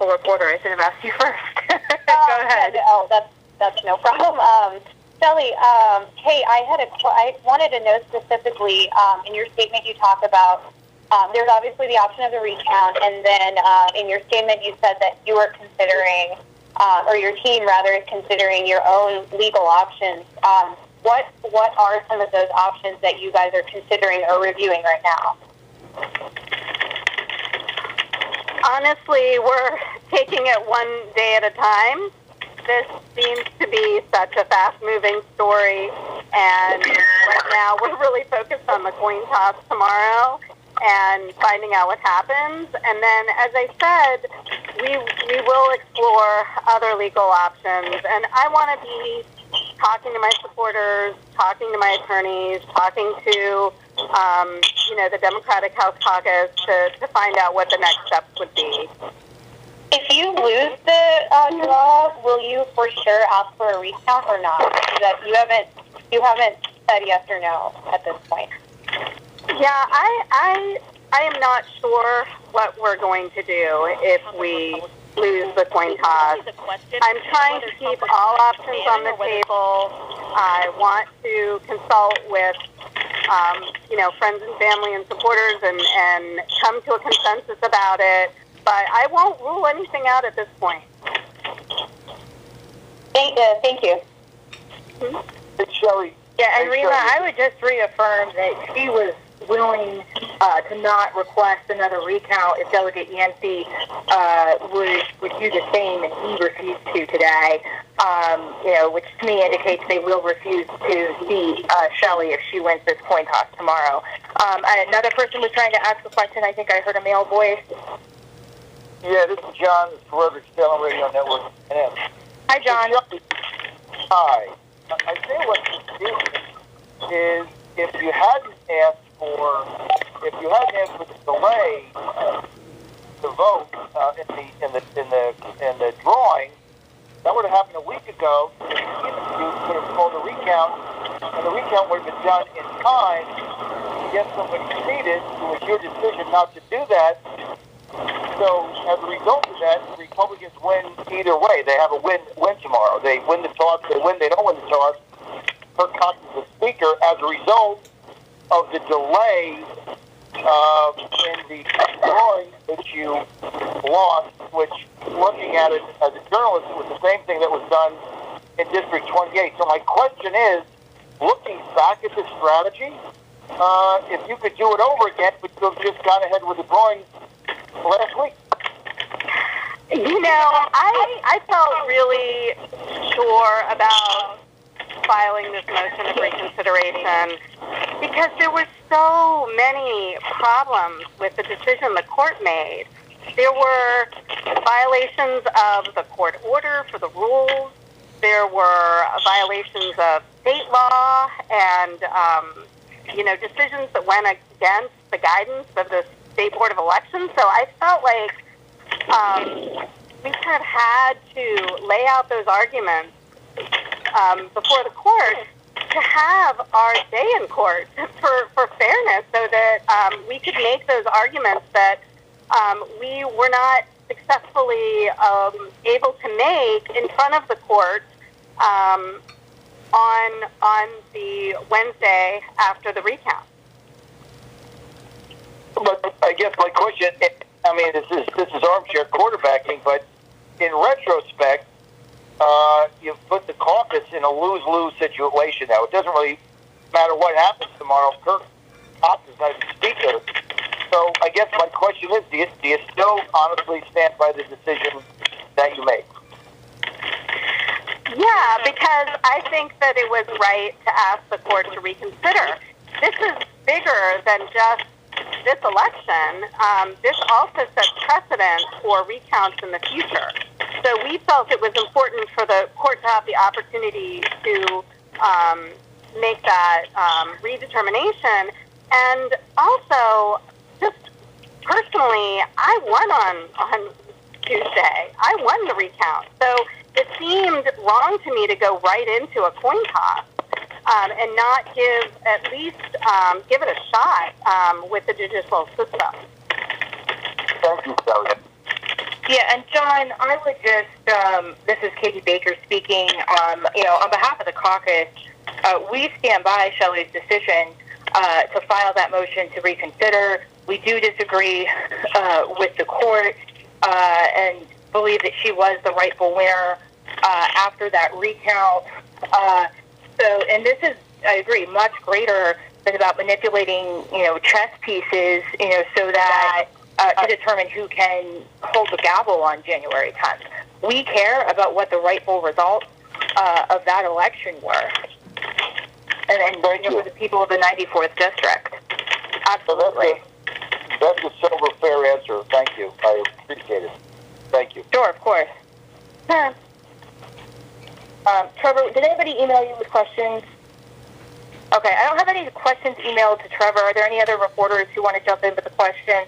local reporter. I should have asked you first. Go ahead. Oh, that's no problem. Shelley, hey, I wanted to know specifically, in your statement you talk about, there's obviously the option of the recount, and then in your statement you said that you were considering, or your team rather is considering your own legal options. What are some of those options that you guys are considering or reviewing right now? Honestly, we're taking it one day at a time. This seems to be such a fast-moving story, and right now we're really focused on the coin toss tomorrow and finding out what happens. And then, as I said, we will explore other legal options, and I want to be talking to my supporters, talking to my attorneys, talking to the Democratic House Caucus to find out what the next steps would be. If you lose the draw, will you for sure ask for a recount or not? That you haven't said yes or no at this point. Yeah, I am not sure what we're going to do if we lose the coin toss. I'm trying to keep all options on the table. I want to consult with friends and family and supporters and come to a consensus about it. But I won't rule anything out at this point. Thank you. Mm-hmm. Shelley. Yeah, and Rima, I would just reaffirm that she was willing to not request another recount if Delegate Yancey would do the same, and he refused to today, which to me indicates they will refuse to see Shelley if she wins this coin toss tomorrow. Another person was trying to ask a question. I think I heard a male voice. Yeah, this is John, Roderick Stellar Radio Network. Hi, John. Hi. I say what you do is if you hadn't asked for the delay to vote in the drawing, that would have happened a week ago. You could have called a recount, and the recount would have been done in time to get somebody seated. It was your decision not to do that. So as a result of that, the Republicans win either way. They have a win tomorrow. They win the toss. They don't win the toss. Kirk Cox is the speaker as a result of the delay in the drawing that you lost, which, looking at it as a journalist, was the same thing that was done in District 28. So my question is, looking back at the strategy, if you could do it over again, would you have just gone ahead with the drawing last week? I felt really sure about filing this motion of reconsideration because there were so many problems with the decision the court made. There were violations of the court order for the rules. There were violations of state law and, decisions that went against the guidance of the State Board of Elections. So I felt like we kind of had to lay out those arguments before the court to have our day in court for fairness so that we could make those arguments that we were not successfully able to make in front of the court on the Wednesday after the recount. But I guess my question, this is armchair quarterbacking, but in retrospect, you've put the caucus in a lose-lose situation now. It doesn't really matter what happens tomorrow. Kirk Cox is not the speaker. So I guess my question is, do you still honestly stand by the decision that you made? Yeah, because I think that it was right to ask the court to reconsider. This is bigger than just this election. This also sets precedent for recounts in the future. So we felt it was important for the court to have the opportunity to make that redetermination. And also, just personally, I won on Tuesday. I won the recount. So it seemed wrong to me to go right into a coin toss and not give it a shot with the judicial system. Thank you, Sally. Yeah, and John, I would just, this is Katie Baker speaking, on behalf of the caucus, we stand by Shelley's decision to file that motion to reconsider. We do disagree with the court and believe that she was the rightful winner after that recount. And this is, I agree, much greater than about manipulating, chess pieces, so that to determine who can hold the gavel on January 10th. We care about what the rightful results of that election were. And for the people of the 94th District. Absolutely. That's a sober, fair answer. Thank you. I appreciate it. Thank you. Sure, of course. Trevor, did anybody email you with questions? Okay, I don't have any questions emailed to Trevor. Are there any other reporters who want to jump in with a question?